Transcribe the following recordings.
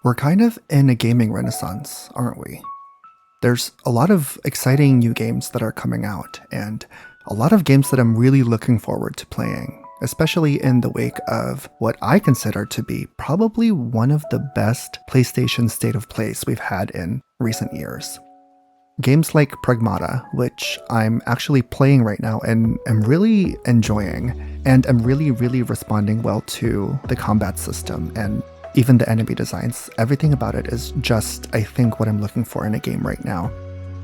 We're kind of in a gaming renaissance, aren't we? There's a lot of exciting new games that are coming out, and a lot of games that I'm really looking forward to playing, especially in the wake of what I consider to be probably one of the best PlayStation state of plays we've had in recent years. Games like Pragmata, which I'm actually playing right now and am really enjoying, and I'm really responding well to the combat system and even the enemy designs. Everything about it is just, I think, what I'm looking for in a game right now.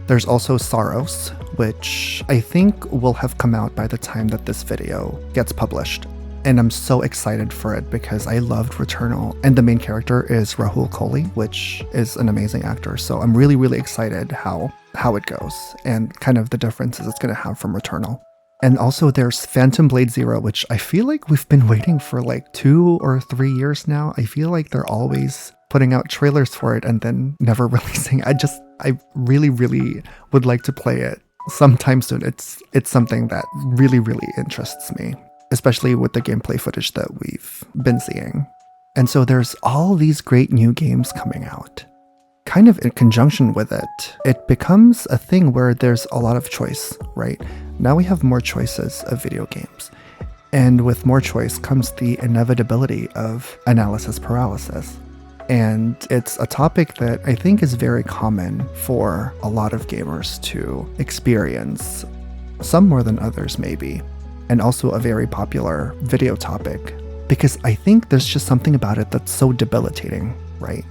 There's also Saros, which I think will have come out by the time that this video gets published. And I'm so excited for it because I loved Returnal, and the main character is Rahul Kohli, which is an amazing actor. So I'm really excited how it goes and kind of the differences it's going to have from Returnal. And also there's Phantom Blade Zero, which I feel like we've been waiting for like 2 or 3 years now. I feel like they're always putting out trailers for it and then never releasing. I really would like to play it sometime soon. It's something that really interests me, especially with the gameplay footage that we've been seeing. And so there's all these great new games coming out. Kind of in conjunction with it, it becomes a thing where there's a lot of choice, right? Now we have more choices of video games. And with more choice comes the inevitability of analysis paralysis. And it's a topic that I think is very common for a lot of gamers to experience, some more than others maybe, and also a very popular video topic, because I think there's just something about it that's so debilitating, right?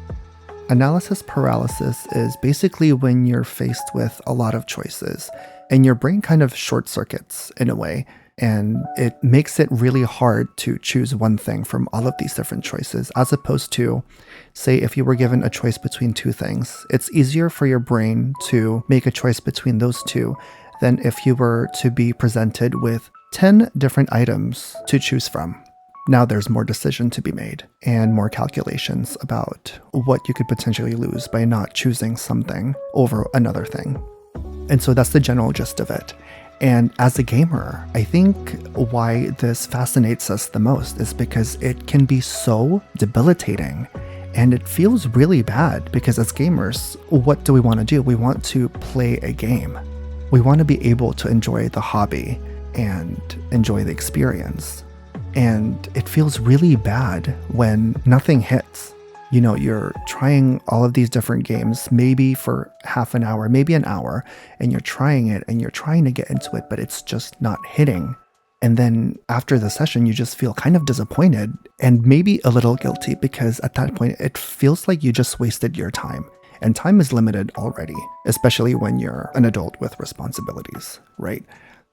Analysis paralysis is basically when you're faced with a lot of choices and your brain kind of short circuits in a way, and it makes it really hard to choose one thing from all of these different choices, as opposed to, say, if you were given a choice between 2 things. It's easier for your brain to make a choice between those 2 than if you were to be presented with 10 different items to choose from. Now there's more decision to be made and more calculations about what you could potentially lose by not choosing something over another thing. And so that's the general gist of it. And as a gamer, I think why this fascinates us the most is because it can be so debilitating and it feels really bad, because as gamers, what do we want to do? We want to play a game. We want to be able to enjoy the hobby and enjoy the experience. And it feels really bad when nothing hits. You know, you're trying all of these different games, maybe for half an hour, maybe an hour, and you're trying it and you're trying to get into it, but it's just not hitting. And then after the session, you just feel kind of disappointed and maybe a little guilty, because at that point, it feels like you just wasted your time. And time is limited already, especially when you're an adult with responsibilities, right?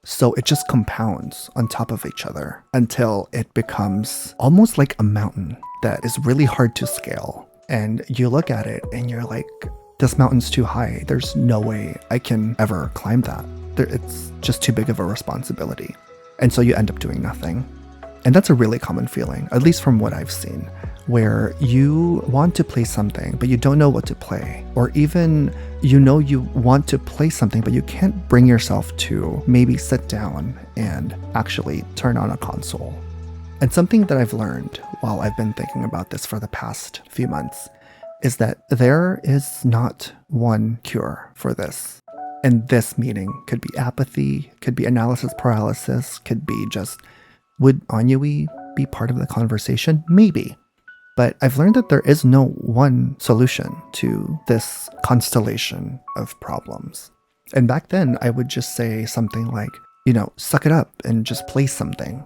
So it just compounds on top of each other until it becomes almost like a mountain that is really hard to scale. And you look at it and you're like, this mountain's too high. There's no way I can ever climb that. It's just too big of a responsibility. And so you end up doing nothing. And that's a really common feeling, at least from what I've seen, where you want to play something, but you don't know what to play. Or even you know you want to play something, but you can't bring yourself to maybe sit down and actually turn on a console. And something that I've learned while I've been thinking about this for the past few months is that there is not one cure for this. And this meaning could be apathy, could be analysis paralysis, could be just, would ennui be part of the conversation? Maybe. But I've learned that there is no one solution to this constellation of problems. And back then, I would just say something like, suck it up and just play something.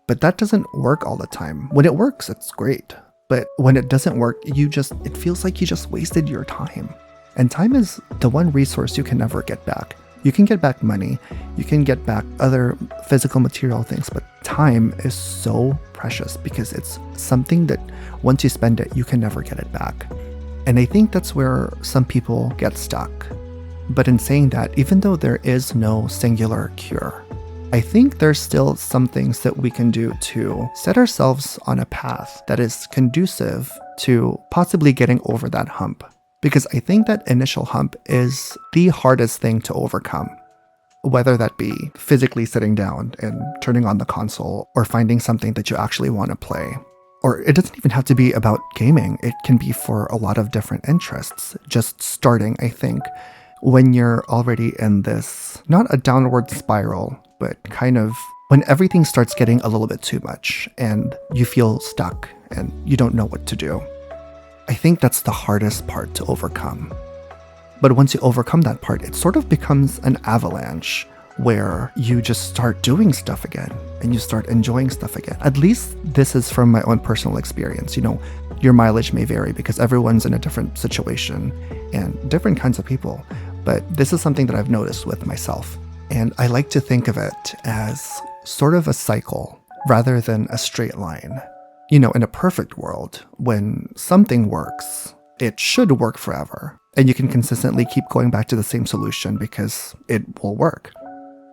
But that doesn't work all the time. When it works, it's great. But when it doesn't work, it feels like you just wasted your time. And time is the one resource you can never get back. You can get back money, you can get back other physical material things, but time is so precious because it's something that once you spend it, you can never get it back. And I think that's where some people get stuck. But in saying that, even though there is no singular cure, I think there's still some things that we can do to set ourselves on a path that is conducive to possibly getting over that hump. Because I think that initial hump is the hardest thing to overcome. Whether that be physically sitting down and turning on the console or finding something that you actually want to play. Or it doesn't even have to be about gaming. It can be for a lot of different interests. Just starting, I think, when you're already in this, not a downward spiral, but kind of when everything starts getting a little bit too much and you feel stuck and you don't know what to do. I think that's the hardest part to overcome. But once you overcome that part, it sort of becomes an avalanche where you just start doing stuff again and you start enjoying stuff again. At least this is from my own personal experience. Your mileage may vary because everyone's in a different situation and different kinds of people. But this is something that I've noticed with myself. And I like to think of it as sort of a cycle rather than a straight line. In a perfect world, when something works, it should work forever. And you can consistently keep going back to the same solution because it will work.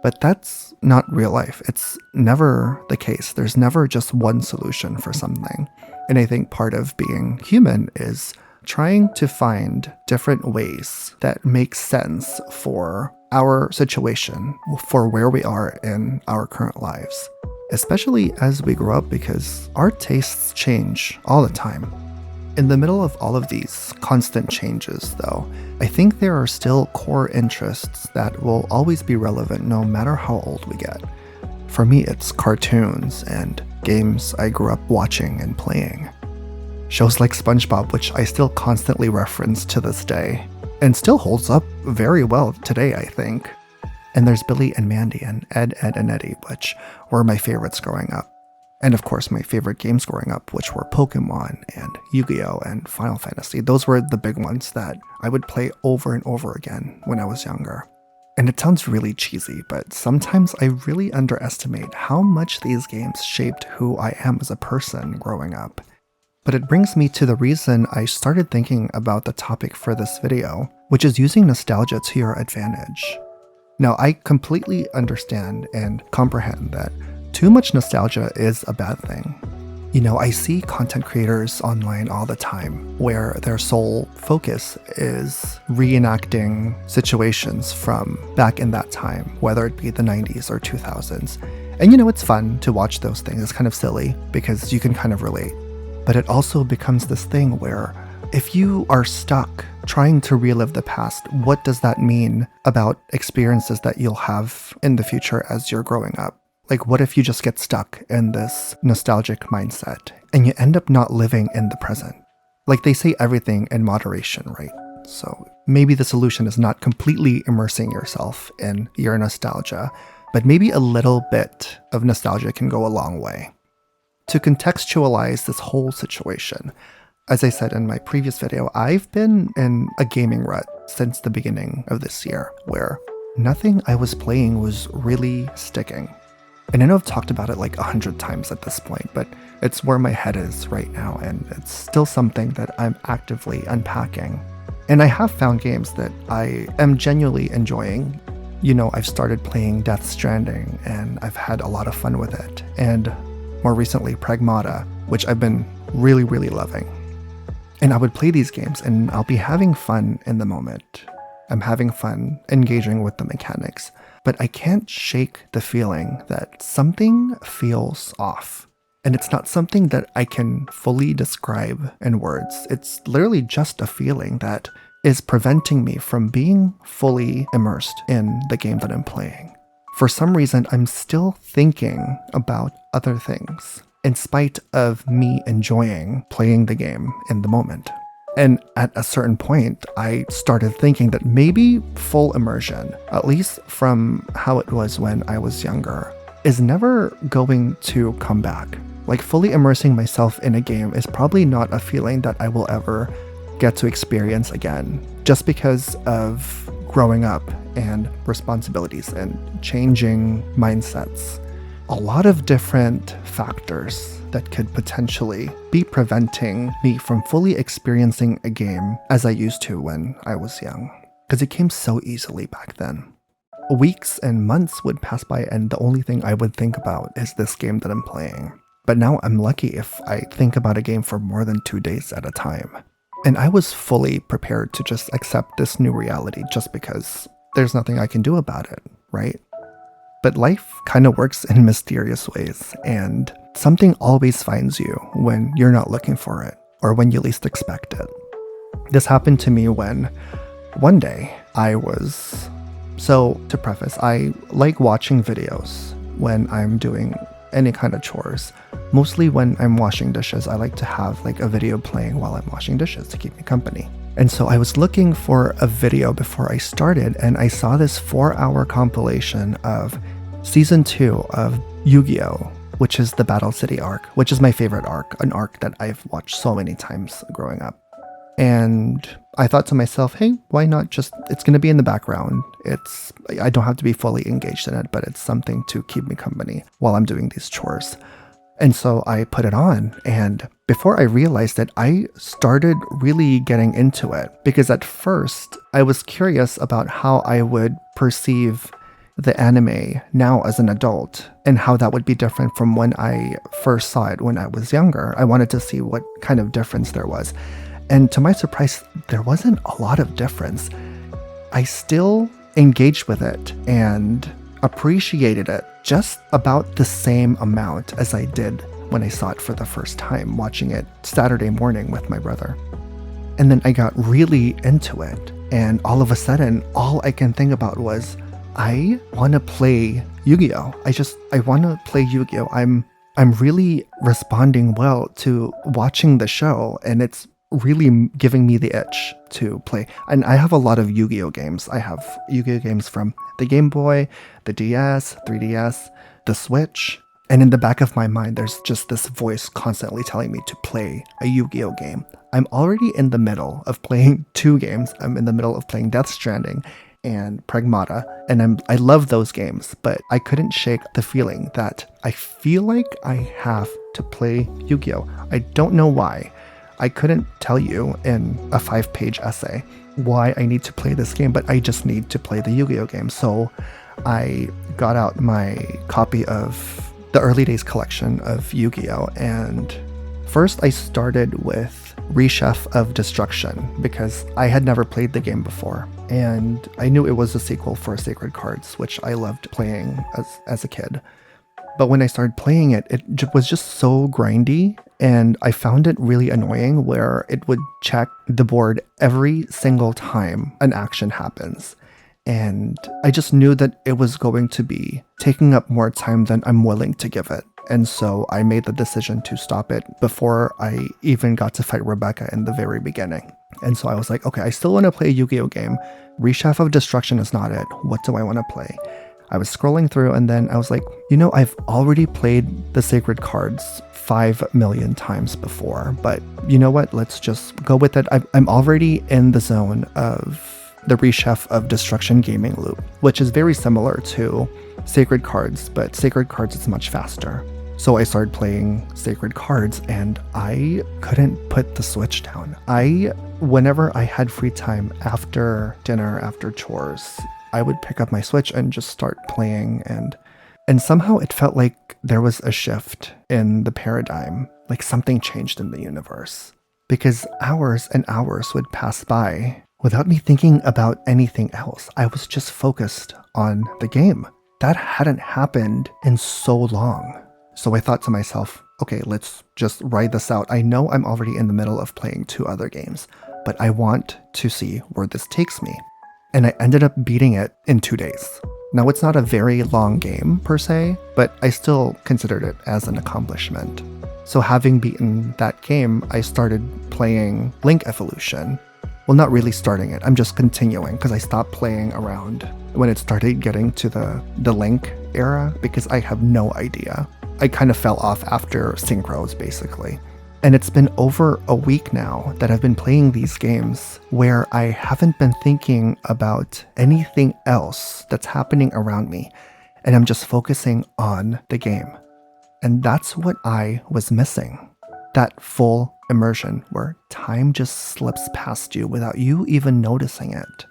But that's not real life. It's never the case. There's never just one solution for something. And I think part of being human is trying to find different ways that make sense for our situation, for where we are in our current lives, especially as we grow up, because our tastes change all the time. In the middle of all of these constant changes, though, I think there are still core interests that will always be relevant no matter how old we get. For me, it's cartoons and games I grew up watching and playing. Shows like SpongeBob, which I still constantly reference to this day, and still holds up very well today, I think. And there's Billy and Mandy and Ed, Edd, and Eddy, which were my favorites growing up. And of course, my favorite games growing up, which were Pokemon and Yu-Gi-Oh! And Final Fantasy. Those were the big ones that I would play over and over again when I was younger. And it sounds really cheesy, but sometimes I really underestimate how much these games shaped who I am as a person growing up. But it brings me to the reason I started thinking about the topic for this video, which is using nostalgia to your advantage. Now, I completely understand and comprehend that too much nostalgia is a bad thing. I see content creators online all the time where their sole focus is reenacting situations from back in that time, whether it be the 90s or 2000s. And it's fun to watch those things. It's kind of silly because you can kind of relate. But it also becomes this thing where if you are stuck trying to relive the past, what does that mean about experiences that you'll have in the future as you're growing up? Like, what if you just get stuck in this nostalgic mindset and you end up not living in the present? Like they say, everything in moderation, right? So maybe the solution is not completely immersing yourself in your nostalgia, but maybe a little bit of nostalgia can go a long way. To contextualize this whole situation, as I said in my previous video, I've been in a gaming rut since the beginning of this year, where nothing I was playing was really sticking. And I know I've talked about it like 100 times at this point, but it's where my head is right now, and it's still something that I'm actively unpacking. And I have found games that I am genuinely enjoying. I've started playing Death Stranding, and I've had a lot of fun with it. And more recently, Pragmata, which I've been really, really loving. And I would play these games, and I'll be having fun in the moment. I'm having fun engaging with the mechanics. But I can't shake the feeling that something feels off. And it's not something that I can fully describe in words. It's literally just a feeling that is preventing me from being fully immersed in the game that I'm playing. For some reason, I'm still thinking about other things, in spite of me enjoying playing the game in the moment. And at a certain point, I started thinking that maybe full immersion, at least from how it was when I was younger, is never going to come back. Like, fully immersing myself in a game is probably not a feeling that I will ever get to experience again, just because of growing up and responsibilities and changing mindsets. A lot of different factors that could potentially be preventing me from fully experiencing a game as I used to when I was young, because it came so easily back then. Weeks and months would pass by, and the only thing I would think about is this game that I'm playing. But now I'm lucky if I think about a game for more than 2 days at a time. And I was fully prepared to just accept this new reality just because there's nothing I can do about it, right? But life kind of works in mysterious ways, and something always finds you when you're not looking for it or when you least expect it. This happened to me when one day so to preface, I like watching videos when I'm doing any kind of chores. Mostly when I'm washing dishes, I like to have like a video playing while I'm washing dishes to keep me company. And so I was looking for a video before I started, and I saw this 4-hour compilation of Season 2 of Yu-Gi-Oh!, which is the Battle City arc, which is my favorite arc, an arc that I've watched so many times growing up. And I thought to myself, hey, why not it's going to be in the background. I don't have to be fully engaged in it, but it's something to keep me company while I'm doing these chores. And so I put it on, and before I realized it, I started really getting into it, because at first I was curious about how I would perceive the anime now as an adult and how that would be different from when I first saw it when I was younger. I wanted to see what kind of difference there was. And to my surprise, there wasn't a lot of difference. I still engaged with it and appreciated it just about the same amount as I did when I saw it for the first time, watching it Saturday morning with my brother. And then I got really into it, and all of a sudden, all I can think about was, I want to play Yu-Gi-Oh! I want to play Yu-Gi-Oh! I'm really responding well to watching the show, and it's really giving me the itch to play. And I have a lot of Yu-Gi-Oh! Games. I have Yu-Gi-Oh! Games from the Game Boy, the DS, 3DS, the Switch. And in the back of my mind, there's just this voice constantly telling me to play a Yu-Gi-Oh! Game. I'm already in the middle of playing 2 games. I'm in the middle of playing Death Stranding and Pragmata, and I love those games, but I couldn't shake the feeling that I feel like I have to play Yu-Gi-Oh! I don't know why. I couldn't tell you in a 5-page essay why I need to play this game, but I just need to play the Yu-Gi-Oh! Game. So I got out my copy of the early days collection of Yu-Gi-Oh! And first I started with Rechef of Destruction because I had never played the game before. And I knew it was a sequel for Sacred Cards, which I loved playing as a kid. But when I started playing it, it was just so grindy, and I found it really annoying where it would check the board every single time an action happens. And I just knew that it was going to be taking up more time than I'm willing to give it. And so I made the decision to stop it before I even got to fight Rebecca in the very beginning. And so I was like, okay, I still want to play a Yu-Gi-Oh! Game. Rechef of Destruction is not it. What do I want to play? I was scrolling through, and then I was like, I've already played the Sacred Cards 5 million times before, but you know what? Let's just go with it. I'm already in the zone of the Rechef of Destruction gaming loop, which is very similar to Sacred Cards, but Sacred Cards is much faster. So I started playing Sacred Cards, and I couldn't put the Switch down. Whenever I had free time after dinner, after chores, I would pick up my Switch and just start playing, and somehow it felt like there was a shift in the paradigm, like something changed in the universe. Because hours and hours would pass by without me thinking about anything else. I was just focused on the game. That hadn't happened in so long. So I thought to myself, okay, let's just ride this out. I know I'm already in the middle of playing 2 other games, but I want to see where this takes me. And I ended up beating it in 2 days. Now, it's not a very long game per se, but I still considered it as an accomplishment. So having beaten that game, I started playing Link Evolution. Well, not really starting it, I'm just continuing because I stopped playing around when it started getting to the Link era because I have no idea. I kind of fell off after Synchros, basically. And it's been over a week now that I've been playing these games where I haven't been thinking about anything else that's happening around me, and I'm just focusing on the game. And that's what I was missing. That full immersion where time just slips past you without you even noticing it.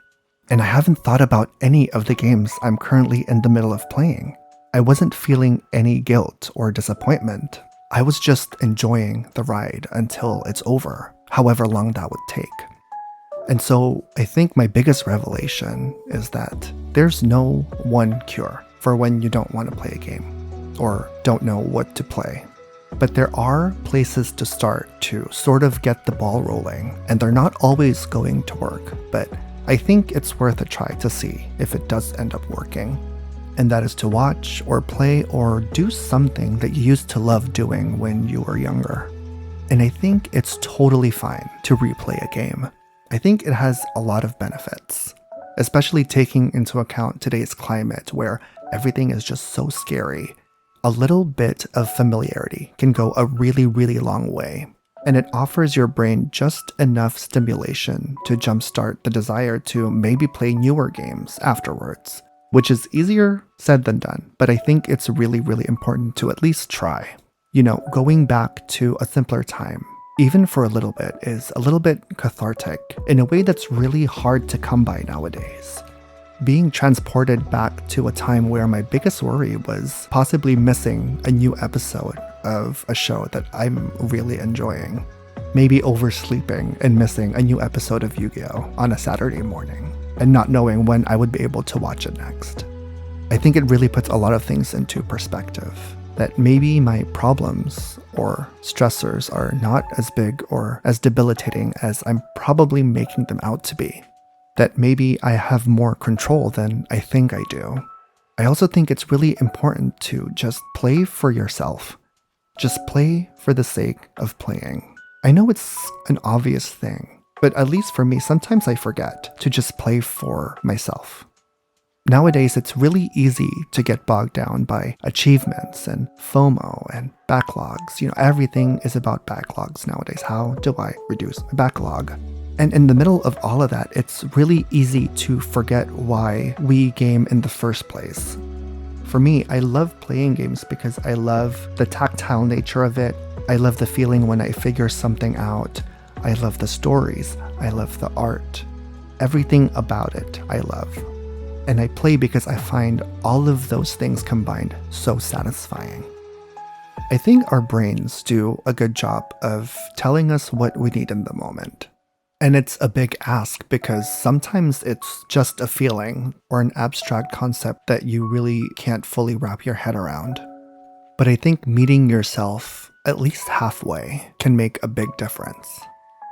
And I haven't thought about any of the games I'm currently in the middle of playing. I wasn't feeling any guilt or disappointment. I was just enjoying the ride until it's over, however long that would take. And so I think my biggest revelation is that there's no one cure for when you don't want to play a game or don't know what to play. But there are places to start to sort of get the ball rolling, and they're not always going to work, but I think it's worth a try to see if it does end up working. And that is to watch or play or do something that you used to love doing when you were younger. And I think it's totally fine to replay a game. I think it has a lot of benefits, especially taking into account today's climate where everything is just so scary. A little bit of familiarity can go a really, really long way, and it offers your brain just enough stimulation to jumpstart the desire to maybe play newer games afterwards, which is easier said than done, but I think it's really, really important to at least try. You know, going back to a simpler time, even for a little bit, is a little bit cathartic in a way that's really hard to come by nowadays. Being transported back to a time where my biggest worry was possibly missing a new episode of a show that I'm really enjoying. Maybe oversleeping and missing a new episode of Yu-Gi-Oh! On a Saturday morning, and not knowing when I would be able to watch it next. I think it really puts a lot of things into perspective. That maybe my problems or stressors are not as big or as debilitating as I'm probably making them out to be. That maybe I have more control than I think I do. I also think it's really important to just play for yourself. Just play for the sake of playing. I know it's an obvious thing, but at least for me, sometimes I forget to just play for myself. Nowadays, it's really easy to get bogged down by achievements and FOMO and backlogs. You know, everything is about backlogs nowadays. How do I reduce a backlog? And in the middle of all of that, it's really easy to forget why we game in the first place. For me, I love playing games because I love the tactile nature of it. I love the feeling when I figure something out. I love the stories. I love the art. Everything about it, I love. And I play because I find all of those things combined so satisfying. I think our brains do a good job of telling us what we need in the moment. And it's a big ask because sometimes it's just a feeling or an abstract concept that you really can't fully wrap your head around. But I think meeting yourself at least halfway can make a big difference.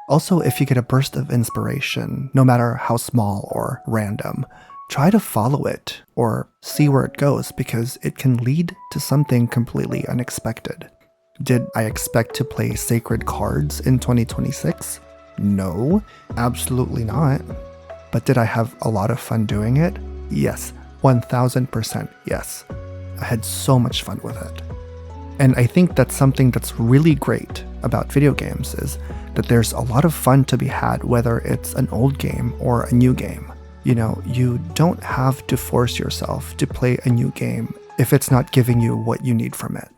Also, if you get a burst of inspiration, no matter how small or random, try to follow it or see where it goes because it can lead to something completely unexpected. Did I expect to play sacred cards in 2026? No, absolutely not. But did I have a lot of fun doing it? Yes, 1000% yes. I had so much fun with it. And I think that's something that's really great about video games is that there's a lot of fun to be had whether it's an old game or a new game. You know, you don't have to force yourself to play a new game if it's not giving you what you need from it.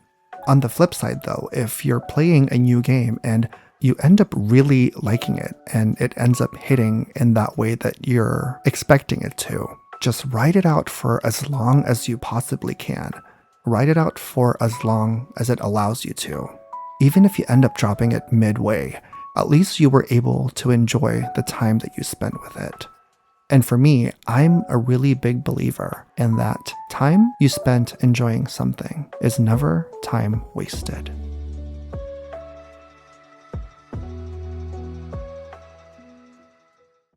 On the flip side though, if you're playing a new game and you end up really liking it and it ends up hitting in that way that you're expecting it to, just ride it out for as long as you possibly can. Ride it out for as long as it allows you to. Even if you end up dropping it midway, at least you were able to enjoy the time that you spent with it. And for me, I'm a really big believer in that time you spent enjoying something is never time wasted.